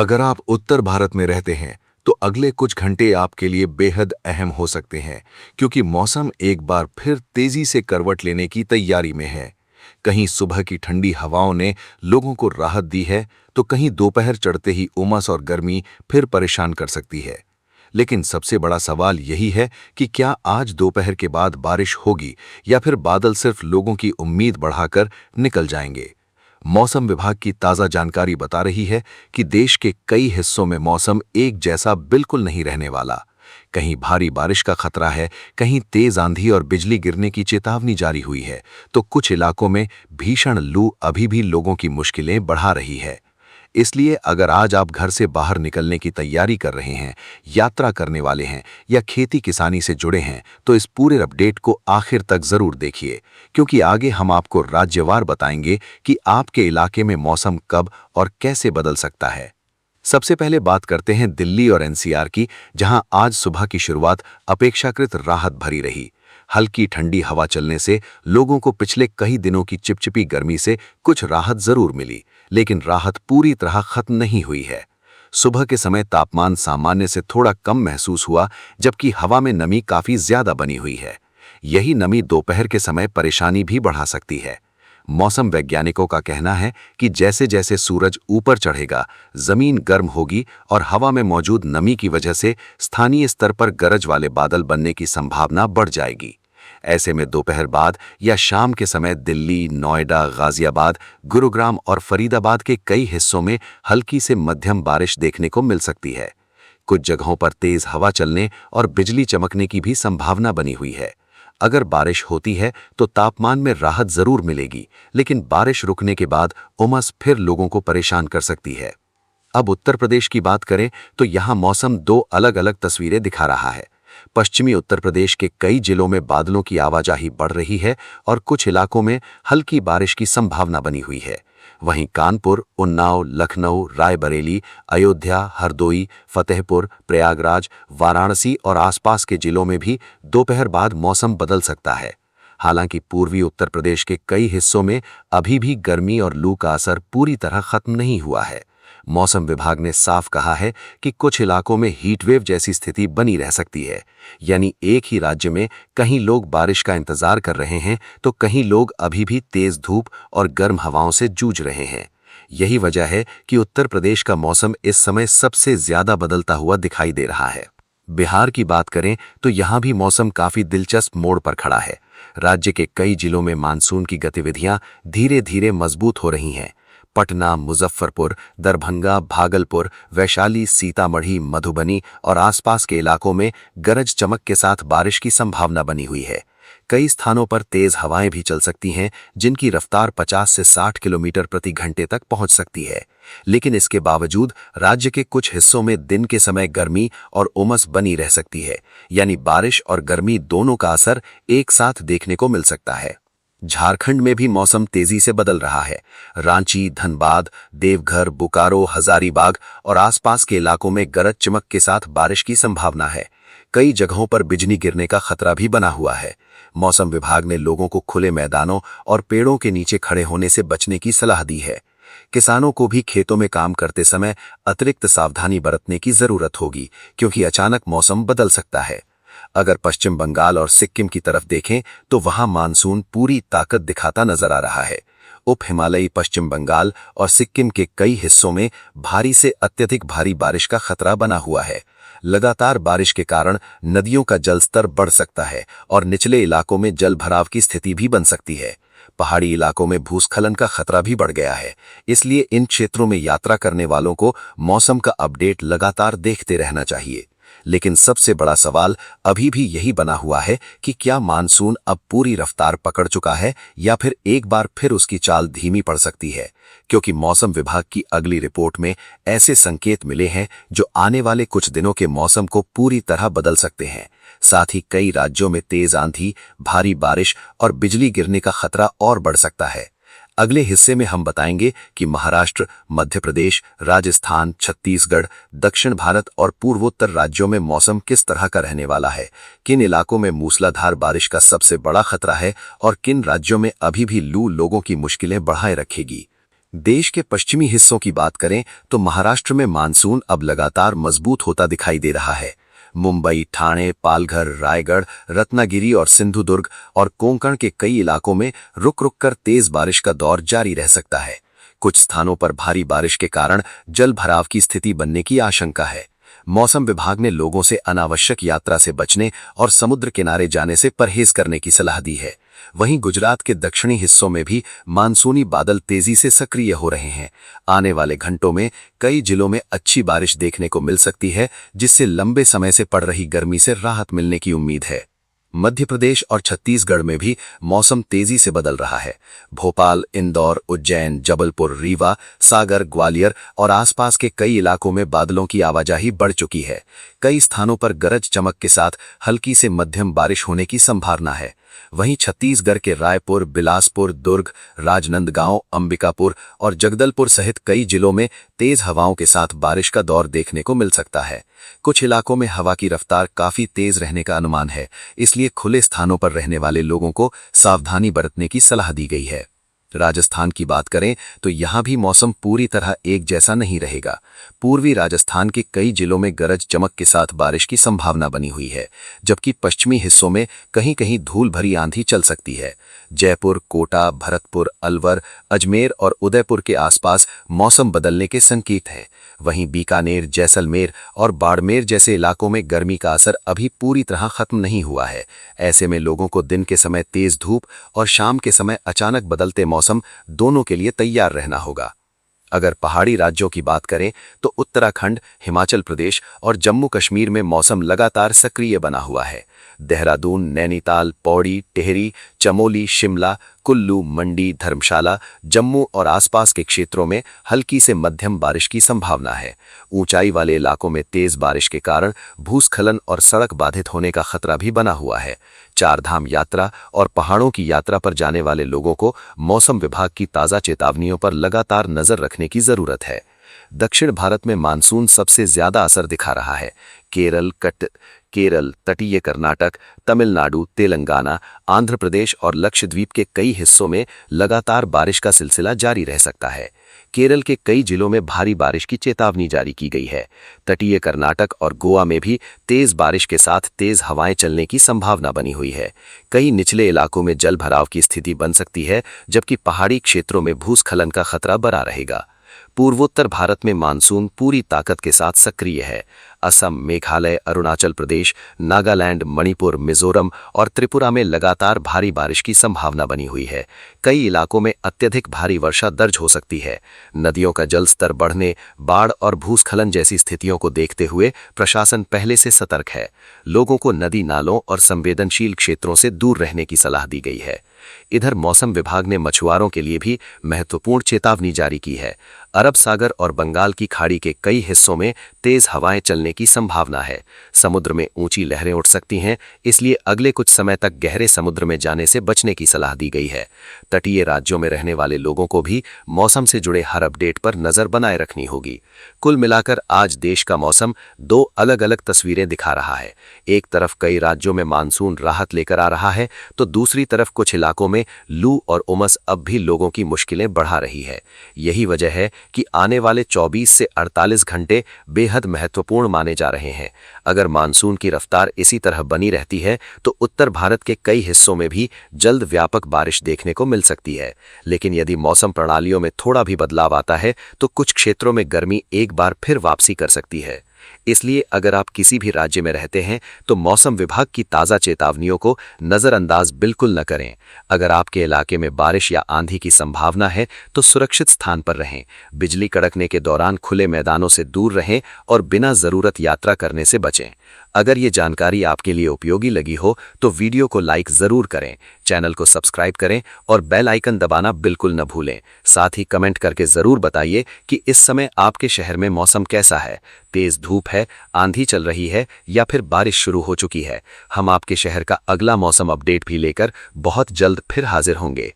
अगर आप उत्तर भारत में रहते हैं तो अगले कुछ घंटे आपके लिए बेहद अहम हो सकते हैं, क्योंकि मौसम एक बार फिर तेजी से करवट लेने की तैयारी में है। कहीं सुबह की ठंडी हवाओं ने लोगों को राहत दी है, तो कहीं दोपहर चढ़ते ही उमस और गर्मी फिर परेशान कर सकती है। लेकिन सबसे बड़ा सवाल यही है कि क्या आज दोपहर के बाद बारिश होगी या फिर बादल सिर्फ लोगों की उम्मीद बढ़ाकर निकल जाएंगे। मौसम विभाग की ताज़ा जानकारी बता रही है कि देश के कई हिस्सों में मौसम एक जैसा बिल्कुल नहीं रहने वाला। कहीं भारी बारिश का खतरा है, कहीं तेज आंधी और बिजली गिरने की चेतावनी जारी हुई है, तो कुछ इलाकों में भीषण लू अभी भी लोगों की मुश्किलें बढ़ा रही है। इसलिए अगर आज आप घर से बाहर निकलने की तैयारी कर रहे हैं, यात्रा करने वाले हैं या खेती किसानी से जुड़े हैं, तो इस पूरे अपडेट को आखिर तक जरूर देखिए, क्योंकि आगे हम आपको राज्यवार बताएंगे कि आपके इलाके में मौसम कब और कैसे बदल सकता है। सबसे पहले बात करते हैं दिल्ली और एनसीआर की, जहां आज सुबह की शुरुआत अपेक्षाकृत राहत भरी रही। हल्की ठंडी हवा चलने से लोगों को पिछले कई दिनों की चिपचिपी गर्मी से कुछ राहत जरूर मिली, लेकिन राहत पूरी तरह खत्म नहीं हुई है। सुबह के समय तापमान सामान्य से थोड़ा कम महसूस हुआ, जबकि हवा में नमी काफी ज्यादा बनी हुई है। यही नमी दोपहर के समय परेशानी भी बढ़ा सकती है। मौसम वैज्ञानिकों का कहना है कि जैसे जैसे सूरज ऊपर चढ़ेगा, जमीन गर्म होगी और हवा में मौजूद नमी की वजह से स्थानीय स्तर पर गरज वाले बादल बनने की संभावना बढ़ जाएगी। ऐसे में दोपहर बाद या शाम के समय दिल्ली, नोएडा, गाजियाबाद, गुरुग्राम और फरीदाबाद के कई हिस्सों में हल्की से मध्यम बारिश देखने को मिल सकती है। कुछ जगहों पर तेज हवा चलने और बिजली चमकने की भी संभावना बनी हुई है। अगर बारिश होती है तो तापमान में राहत जरूर मिलेगी, लेकिन बारिश रुकने के बाद उमस फिर लोगों को परेशान कर सकती है। अब उत्तर प्रदेश की बात करें तो यहाँ मौसम दो अलग अलग तस्वीरें दिखा रहा है। पश्चिमी उत्तर प्रदेश के कई जिलों में बादलों की आवाजाही बढ़ रही है और कुछ इलाकों में हल्की बारिश की संभावना बनी हुई है। वहीं कानपुर, उन्नाव, लखनऊ, रायबरेली, अयोध्या, हरदोई, फतेहपुर, प्रयागराज, वाराणसी और आसपास के जिलों में भी दोपहर बाद मौसम बदल सकता है। हालांकि पूर्वी उत्तर प्रदेश के कई हिस्सों में अभी भी गर्मी और लू का असर पूरी तरह खत्म नहीं हुआ है। मौसम विभाग ने साफ कहा है कि कुछ इलाकों में हीटवेव जैसी स्थिति बनी रह सकती है, यानी एक ही राज्य में कहीं लोग बारिश का इंतजार कर रहे हैं तो कहीं लोग अभी भी तेज धूप और गर्म हवाओं से जूझ रहे हैं। यही वजह है कि उत्तर प्रदेश का मौसम इस समय सबसे ज्यादा बदलता हुआ दिखाई दे रहा है। बिहार की बात करें तो यहां भी मौसम काफी दिलचस्प मोड़ पर खड़ा है। राज्य के कई जिलों में मानसून की गतिविधियां धीरे धीरे मजबूत हो रही हैं। पटना, मुजफ्फरपुर, दरभंगा, भागलपुर, वैशाली, सीतामढ़ी, मधुबनी और आसपास के इलाकों में गरज चमक के साथ बारिश की संभावना बनी हुई है। कई स्थानों पर तेज हवाएं भी चल सकती हैं, जिनकी रफ्तार 50 से 60 किलोमीटर प्रति घंटे तक पहुंच सकती है। लेकिन इसके बावजूद राज्य के कुछ हिस्सों में दिन के समय गर्मी और उमस बनी रह सकती है, यानी बारिश और गर्मी दोनों का असर एक साथ देखने को मिल सकता है। झारखंड में भी मौसम तेजी से बदल रहा है। रांची, धनबाद, देवघर, बोकारो, हजारीबाग और आसपास के इलाकों में गरज चमक के साथ बारिश की संभावना है। कई जगहों पर बिजली गिरने का खतरा भी बना हुआ है। मौसम विभाग ने लोगों को खुले मैदानों और पेड़ों के नीचे खड़े होने से बचने की सलाह दी है। किसानों को भी खेतों में काम करते समय अतिरिक्त सावधानी बरतने की जरूरत होगी, क्योंकि अचानक मौसम बदल सकता है। अगर पश्चिम बंगाल और सिक्किम की तरफ देखें तो वहां मानसून पूरी ताकत दिखाता नजर आ रहा है। उप हिमालयी पश्चिम बंगाल और सिक्किम के कई हिस्सों में भारी से अत्यधिक भारी बारिश का खतरा बना हुआ है। लगातार बारिश के कारण नदियों का जलस्तर बढ़ सकता है और निचले इलाकों में जल भराव की स्थिति भी बन सकती है। पहाड़ी इलाकों में भूस्खलन का खतरा भी बढ़ गया है। इसलिए इन क्षेत्रों में यात्रा करने वालों को मौसम का अपडेट लगातार देखते रहना चाहिए। लेकिन सबसे बड़ा सवाल अभी भी यही बना हुआ है कि क्या मानसून अब पूरी रफ्तार पकड़ चुका है या फिर एक बार फिर उसकी चाल धीमी पड़ सकती है, क्योंकि मौसम विभाग की अगली रिपोर्ट में ऐसे संकेत मिले हैं जो आने वाले कुछ दिनों के मौसम को पूरी तरह बदल सकते हैं। साथ ही कई राज्यों में तेज आंधी, भारी बारिश और बिजली गिरने का खतरा और बढ़ सकता है। अगले हिस्से में हम बताएंगे कि महाराष्ट्र, मध्य प्रदेश, राजस्थान, छत्तीसगढ़, दक्षिण भारत और पूर्वोत्तर राज्यों में मौसम किस तरह का रहने वाला है, किन इलाकों में मूसलाधार बारिश का सबसे बड़ा खतरा है और किन राज्यों में अभी भी लू लोगों की मुश्किलें बढ़ाए रखेगी। देश के पश्चिमी हिस्सों की बात करें तो महाराष्ट्र में मानसून अब लगातार मजबूत होता दिखाई दे रहा है। मुंबई, ठाणे, पालघर, रायगढ़, रत्नागिरी और सिंधुदुर्ग और कोंकण के कई इलाकों में रुक रुक कर तेज बारिश का दौर जारी रह सकता है। कुछ स्थानों पर भारी बारिश के कारण जल भराव की स्थिति बनने की आशंका है। मौसम विभाग ने लोगों से अनावश्यक यात्रा से बचने और समुद्र किनारे जाने से परहेज करने की सलाह दी है। वहीं गुजरात के दक्षिणी हिस्सों में भी मानसूनी बादल तेजी से सक्रिय हो रहे हैं। आने वाले घंटों में कई जिलों में अच्छी बारिश देखने को मिल सकती है, जिससे लंबे समय से पड़ रही गर्मी से राहत मिलने की उम्मीद है। मध्य प्रदेश और छत्तीसगढ़ में भी मौसम तेजी से बदल रहा है। भोपाल, इंदौर, उज्जैन, जबलपुर, रीवा, सागर, ग्वालियर और आसपास के कई इलाकों में बादलों की आवाजाही बढ़ चुकी है। कई स्थानों पर गरज चमक के साथ हल्की से मध्यम बारिश होने की संभावना है। वहीं छत्तीसगढ़ के रायपुर, बिलासपुर, दुर्ग, राजनांदगांव, अंबिकापुर और जगदलपुर सहित कई जिलों में तेज हवाओं के साथ बारिश का दौर देखने को मिल सकता है। कुछ इलाकों में हवा की रफ्तार काफी तेज रहने का अनुमान है, इसलिए खुले स्थानों पर रहने वाले लोगों को सावधानी बरतने की सलाह दी गई है। राजस्थान की बात करें तो यहां भी मौसम पूरी तरह एक जैसा नहीं रहेगा। पूर्वी राजस्थान के कई जिलों में गरज चमक के साथ बारिश की संभावना बनी हुई है, जबकि पश्चिमी हिस्सों में कहीं कहीं धूल भरी आंधी चल सकती है। जयपुर, कोटा, भरतपुर, अलवर, अजमेर और उदयपुर के आसपास मौसम बदलने के संकेत हैं। वहीं बीकानेर, जैसलमेर और बाड़मेर जैसे इलाकों में गर्मी का असर अभी पूरी तरह खत्म नहीं हुआ है। ऐसे में लोगों को दिन के समय तेज धूप और शाम के समय अचानक बदलते मौसम दोनों के लिए तैयार रहना होगा। अगर पहाड़ी राज्यों की बात करें तो उत्तराखंड, हिमाचल प्रदेश और जम्मू कश्मीर में मौसम लगातार सक्रिय बना हुआ है। देहरादून, नैनीताल, पौड़ी, टिहरी, चमोली, शिमला, कुल्लू, मंडी, धर्मशाला, जम्मू और आसपास के क्षेत्रों में हल्की से मध्यम बारिश की संभावना है। ऊंचाई वाले इलाकों में तेज बारिश के कारण भूस्खलन और सड़क बाधित होने का खतरा भी बना हुआ है। चारधाम यात्रा और पहाड़ों की यात्रा पर जाने वाले लोगों को मौसम विभाग की ताज़ा चेतावनियों पर लगातार नजर रखने की जरूरत है। दक्षिण भारत में मानसून सबसे ज्यादा असर दिखा रहा है। केरल, तटीय कर्नाटक, तमिलनाडु, तेलंगाना, आंध्र प्रदेश और लक्षद्वीप के कई हिस्सों में लगातार बारिश का सिलसिला जारी रह सकता है। केरल के कई जिलों में भारी बारिश की चेतावनी जारी की गई है। तटीय कर्नाटक और गोवा में भी तेज बारिश के साथ तेज हवाएं चलने की संभावना बनी हुई है। कई निचले इलाकों में जल भराव की स्थिति बन सकती है, जबकि पहाड़ी क्षेत्रों में भूस्खलन का खतरा बना रहेगा। पूर्वोत्तर भारत में मानसून पूरी ताकत के साथ सक्रिय है। असम, मेघालय, अरुणाचल प्रदेश, नागालैंड, मणिपुर, मिजोरम और त्रिपुरा में लगातार भारी बारिश की संभावना बनी हुई है। कई इलाकों में अत्यधिक भारी वर्षा दर्ज हो सकती है। नदियों का जल स्तर बढ़ने, बाढ़ और भूस्खलन जैसी स्थितियों को देखते हुए प्रशासन पहले से सतर्क है। लोगों को नदी नालों और संवेदनशील क्षेत्रों से दूर रहने की सलाह दी गई है। इधर मौसम विभाग ने मछुआरों के लिए भी महत्वपूर्ण चेतावनी जारी की है। अरब सागर और बंगाल की खाड़ी के कई हिस्सों में तेज हवाएं चलने की संभावना है। समुद्र में ऊंची लहरें उठ सकती हैं, इसलिए अगले कुछ समय तक गहरे समुद्र में जाने से बचने की सलाह दी गई है। तटीय राज्यों में रहने वाले लोगों को भी मौसम से जुड़े हर अपडेट पर नजर बनाए रखनी होगी। कुल मिलाकर आज देश का मौसम दो अलग अलग तस्वीरें दिखा रहा है। एक तरफ कई राज्यों में मानसून राहत लेकर आ रहा है, तो दूसरी तरफ कुछ इलाकों में लू और उमस अब भी लोगों की मुश्किलें बढ़ा रही है। यही वजह है कि आने वाले 24 से 48 घंटे बेहद महत्वपूर्ण माने जा रहे हैं। अगर मानसून की रफ्तार इसी तरह बनी रहती है तो उत्तर भारत के कई हिस्सों में भी जल्द व्यापक बारिश देखने को मिल सकती है। लेकिन यदि मौसम प्रणालियों में थोड़ा भी बदलाव आता है तो कुछ क्षेत्रों में गर्मी एक बार फिर वापसी कर सकती है। इसलिए अगर आप किसी भी राज्य में रहते हैं तो मौसम विभाग की ताज़ा चेतावनियों को नज़रअंदाज बिल्कुल न करें। अगर आपके इलाके में बारिश या आंधी की संभावना है तो सुरक्षित स्थान पर रहें। बिजली कड़कने के दौरान खुले मैदानों से दूर रहें और बिना ज़रूरत यात्रा करने से बचें। अगर ये जानकारी आपके लिए उपयोगी लगी हो तो वीडियो को लाइक ज़रूर करें, चैनल को सब्सक्राइब करें और बेल आइकन दबाना बिल्कुल न भूलें। साथ ही कमेंट करके ज़रूर बताइए कि इस समय आपके शहर में मौसम कैसा है। तेज़ धूप है, आंधी चल रही है या फिर बारिश शुरू हो चुकी है। हम आपके शहर का अगला मौसम अपडेट भी लेकर बहुत जल्द फिर हाजिर होंगे।